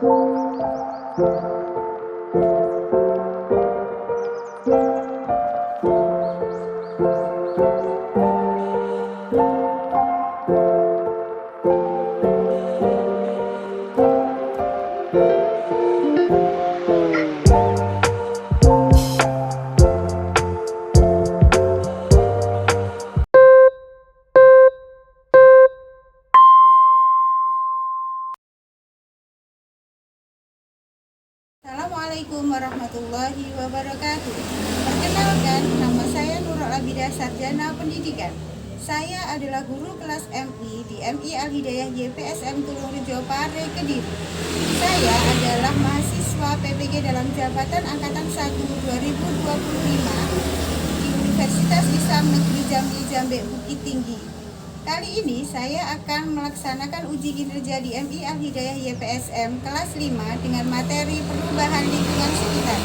Assalamualaikum warahmatullahi wabarakatuh. Perkenalkan, nama saya Nurul Abidah, Sarjana Pendidikan. Saya adalah guru kelas MI di MI Al-Hidayah YPSM Tulungrejo Pare, Kediri. Saya adalah mahasiswa PPG dalam jabatan Angkatan 1 2025 di Universitas Islam Negeri Jambi Jambe Bukit Tinggi. Kali ini saya akan melaksanakan uji kinerja di MI Al-Hidayah YPSM kelas 5 dengan materi perubahan lingkungan sekitar.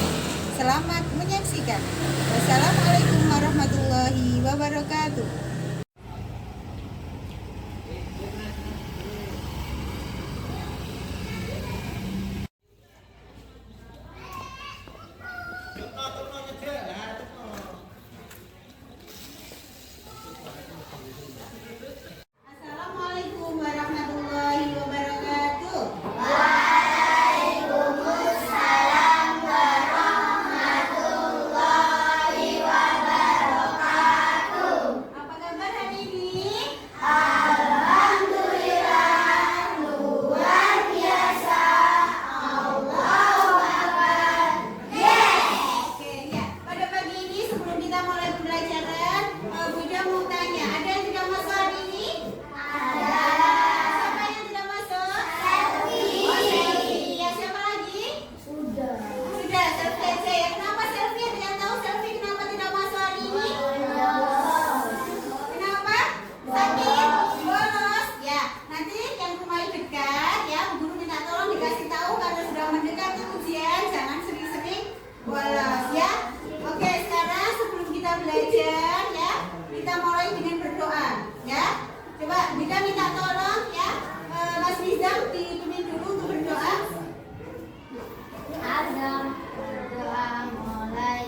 Selamat menyaksikan. Wassalamualaikum warahmatullahi wabarakatuh. Assalamualaikum warahmatullahi wabarakatuh. Waalaikumsalam warahmatullahi wabarakatuh. Apa kabar hari ini? Alhamdulillah, luar biasa. Allahu Akbar. Oke, ya. Pada pagi ini sebelum kita mulai pembelajaran, Bunda mau tanya, ada yang tidak masuk hari ini? Ada. Siapa yang tidak masuk? Selfie. Oh, selfie. Ya, siapa lagi? Sudah, selfie aja ya. Kenapa selfie? Ada yang tahu selfie kenapa tidak masuk hari ini? Kenapa? Sakit? Bolos? Ya, nanti yang rumahnya dekat ya, guru minta tolong dikasih tahu karena sudah mendekati ujian, jangan sering-sering bolos ya. Oke, sekarang sebelum kita belajar ya, kita mulai dengan berdoa ya. Coba kita minta tolong ya, Mas Nizam dipimpin dulu untuk berdoa. Azam berdoa mulai.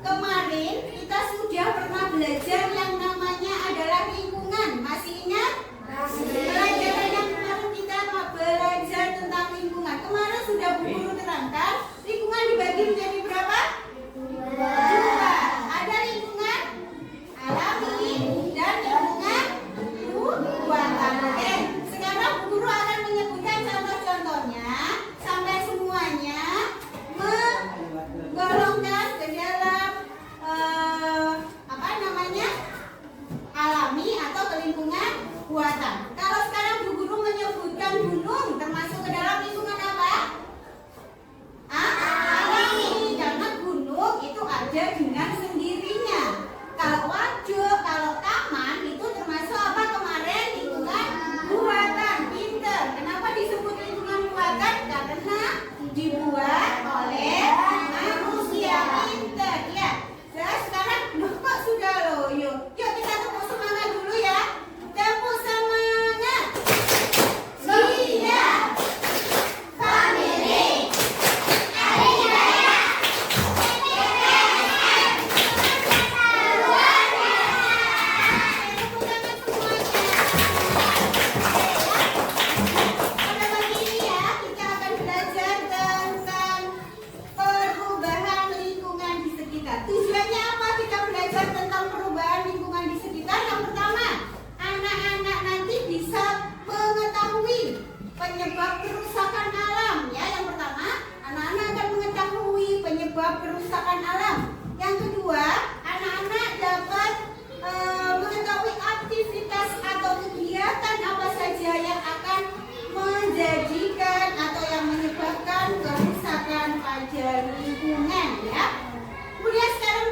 Kemarin kita sudah pernah belajar yang namanya adalah lingkungan. Masih ingat? Pelajaran yang kemarin kita belajar tentang lingkungan. Kemarin sudah Bu Guru terangkan, lingkungan dibagi menjadi berapa? Dua. Ada lingkungan alami dan lingkungan buatan. Oke, sekarang Bu Guru akan menyebutkan contoh-contohnya sampai semuanya menggolongkan ke dalam alami atau ke lingkungan buatan. Kalau sekarang Bu Guru menyebutkan gunung termasuk ke dalam lingkungan apa? Alami, karena gunung itu ada dengan sendirinya. Kalau waduk, kalau taman itu termasuk apa kemarin? Lingkungan buatan. Pinter. Kenapa disebut lingkungan buatan? Karena dibuat oleh manusia. Pinter, ya. Nah, sekarang kok sudah loh. Yuk kita tepuk semangat dulu ya. Tepuk semangat. Siap. Family. Tujuannya apa kita belajar tentang perubahan lingkungan di sekitar? Yang pertama, anak-anak nanti bisa mengetahui penyebab kerusakan alam. Ya, yang pertama, anak-anak akan mengetahui penyebab kerusakan alam. Yang kedua, anak-anak dapat mengetahui aktivitas atau kegiatan apa saja yang akan menjadikan atau yang menyebabkan kerusakan pada lingkungan. Ya. Kemudian sekarang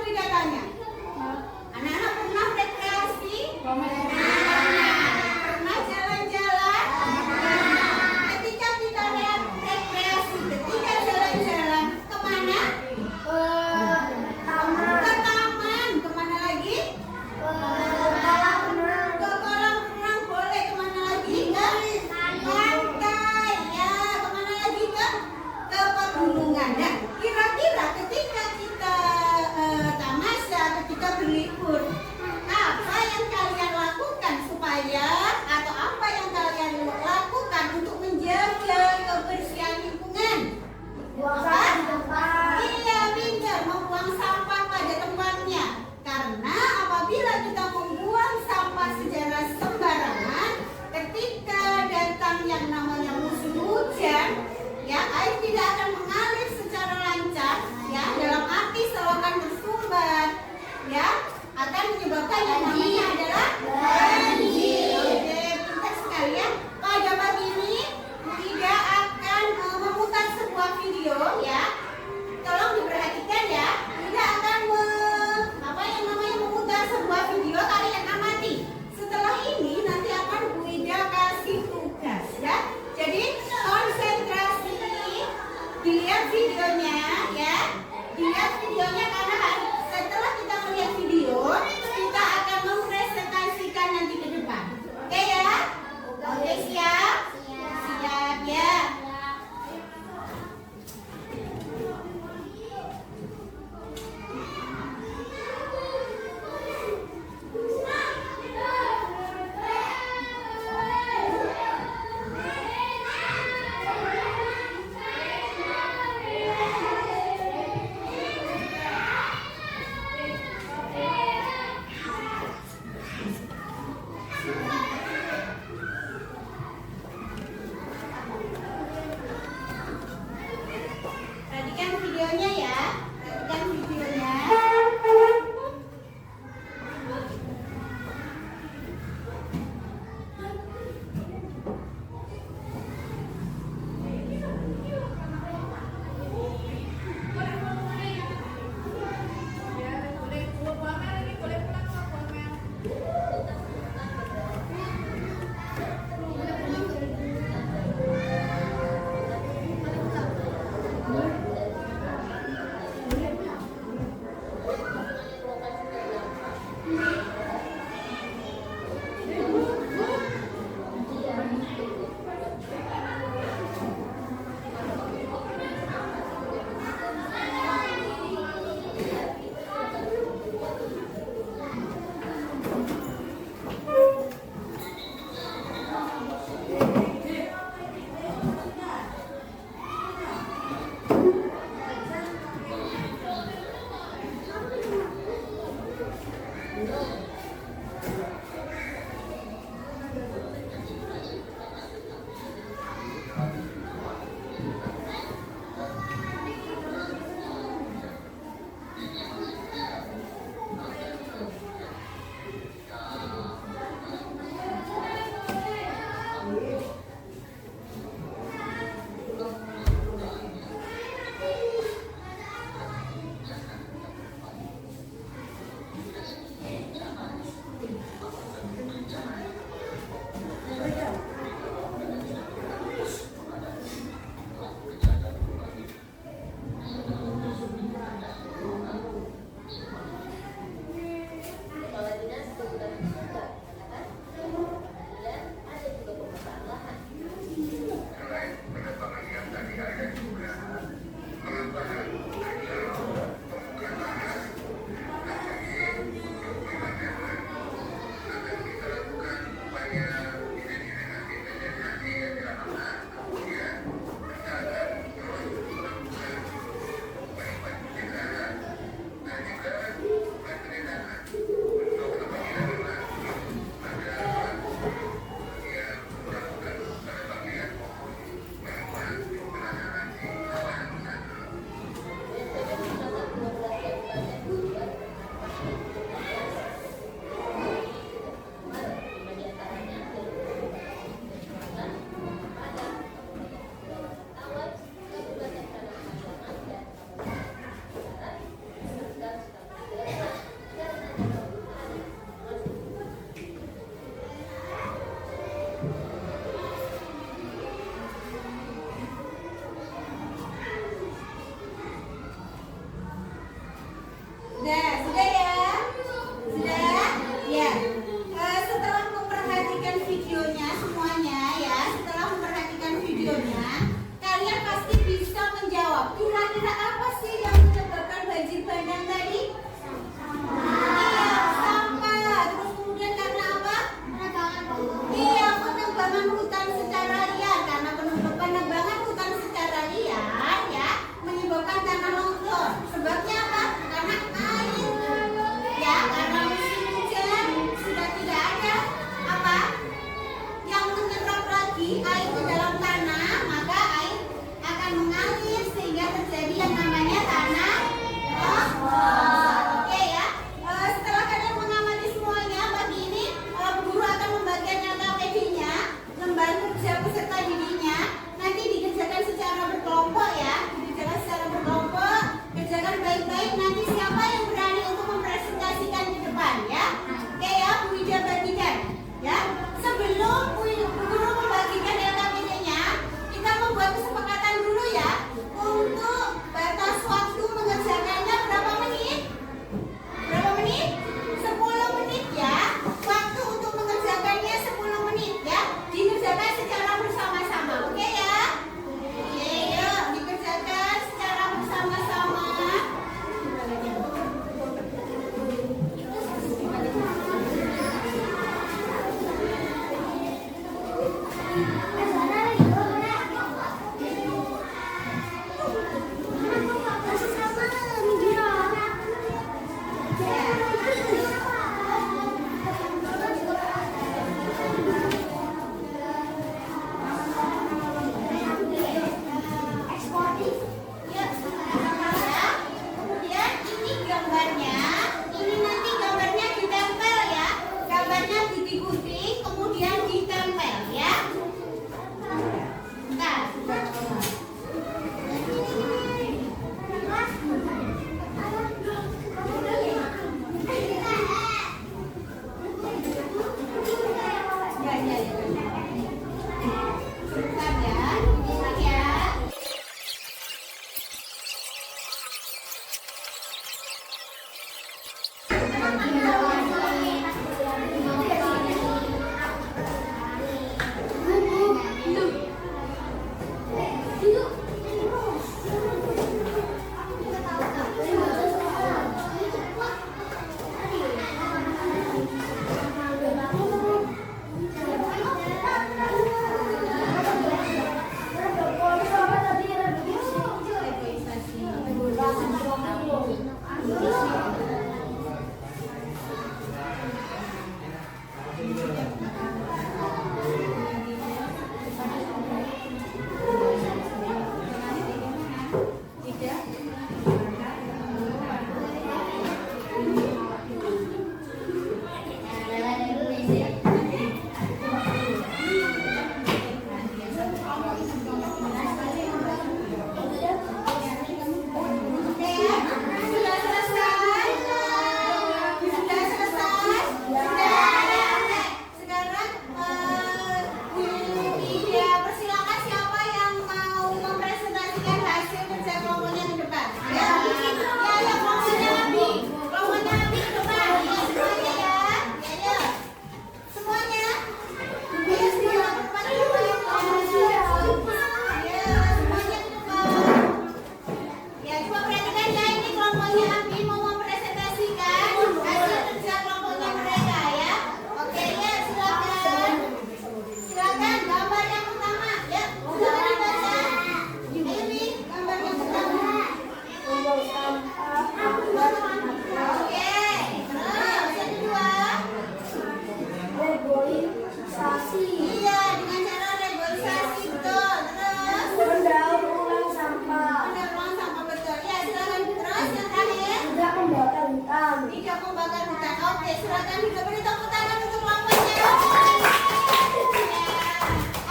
Tidak membakar hutan. Oke, silakan beri tepuk tangan untuk kelompoknya. Ya.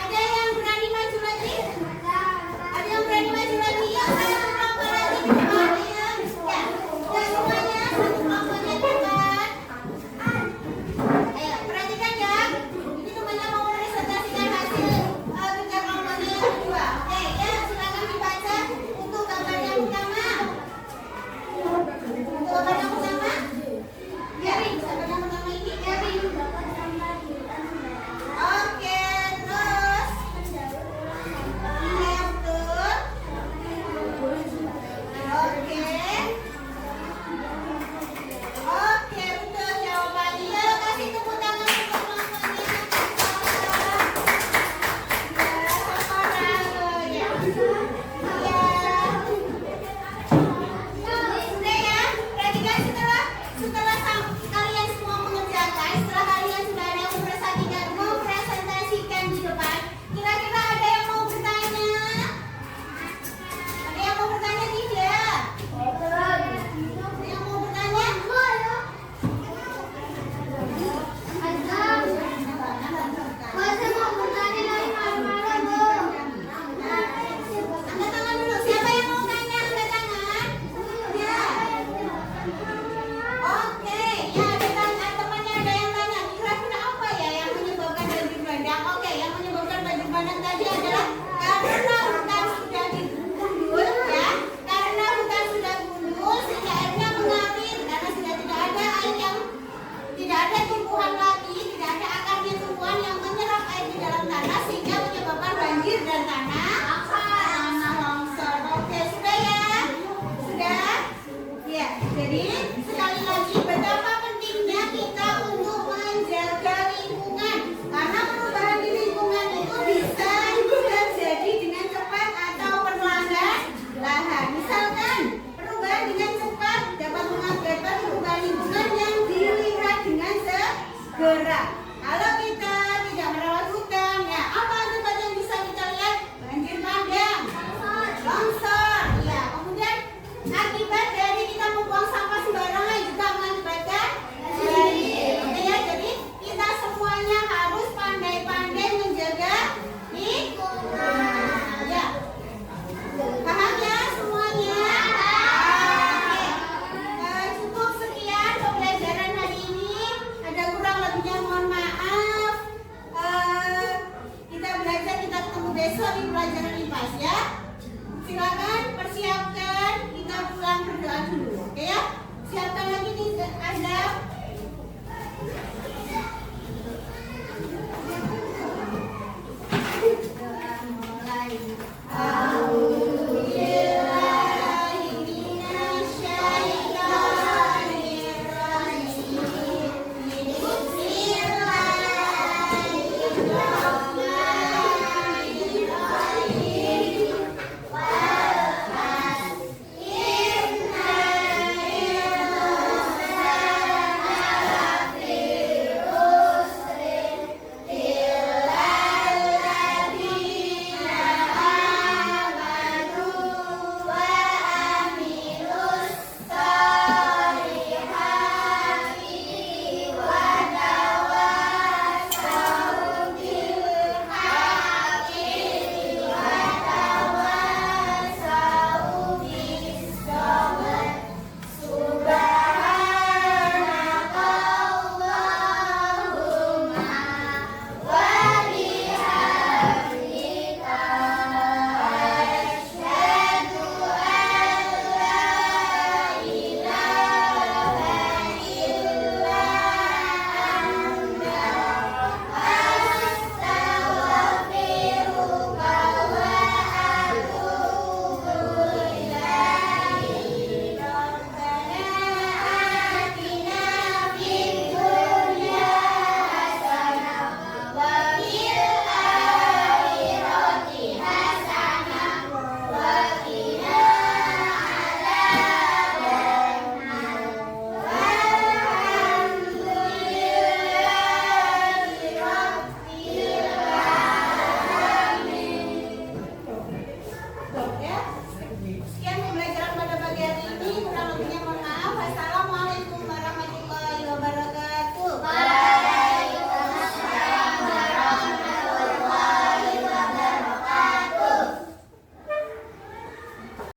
Ada yang berani maju lagi? Ada yang berani maju lagi? Ya, saya kelompok lagi di depan. Ya, ya semuanya satu kelompoknya di depan. Ayo, perhatikan ya. Ini temannya mau presentasikan hasil kerja kelompoknya yang kedua. Oke, ya silakan dibaca untuk gambar yang pertama. Untuk gambar yang pertama. Garing, gambar yang pertama ini garing. Oke, terus. Iya betul. Oke. Oke, betul jawabannya. Ya, kasih tepuk tangan untuk kelompoknya. Ya, ya. Sudah ya, perhatikan setelah kalian semua mengerjakan, setelah kalian sudah ada yang mempresentasikan di depan, kira-kira ada yang mau bertanya? Ada yang mau bertanya tidak? Ada yang mau bertanya? Angkat tangan dulu. Siapa yang mau tanya? Angkat tangan. Ya. Oke, ya ada temannya ada yang tanya. Kira-kira apa ya yang menyebabkan banjir bandang? Oke, yang menyebabkan banjir bandang tadi adalah karena hutan sudah digundul, ya. Karena hutan sudah gundul, sehingga airnya mengalir. Karena sudah tidak ada air yang tidak ada tumbuhan lagi, tidak ada akarnya tumbuhan yang menyerap air di dalam tanah sehingga menyebabkan banjir dan tanah longsor. Oke, sudah ya? Sudah? Ya, jadi sekali lagi betapa pentingnya kita untuk menjaga lingkungan. Karena perubahan di lingkungan itu bisa terjadi dengan cepat atau perlahan. Misalkan perubahan dengan cepat dapat mengakibatkan perubahan lingkungan yang dilihat dengan segera. Kalau kita tidak merawat hutan, ya apa akibat yang bisa kita lihat? Banjir bandang, longsor, ya. Kemudian akibat dari kita membuang sampah sembarangan juga mengakibatkan banjir. Oke ya, jadi kita semuanya harus pandai-pandai menjaga lingkungan. Ya, paham ya semuanya? Oke. Cukup sekian pembelajaran hari ini. Ada kurang lebihnya mohon maaf. Kita belajar, kita ketemu besok di pelajaran IPAS ya. Silakan persiapkan, kita pulang berdoa dulu, oke ya? Siapkan lagi nih ada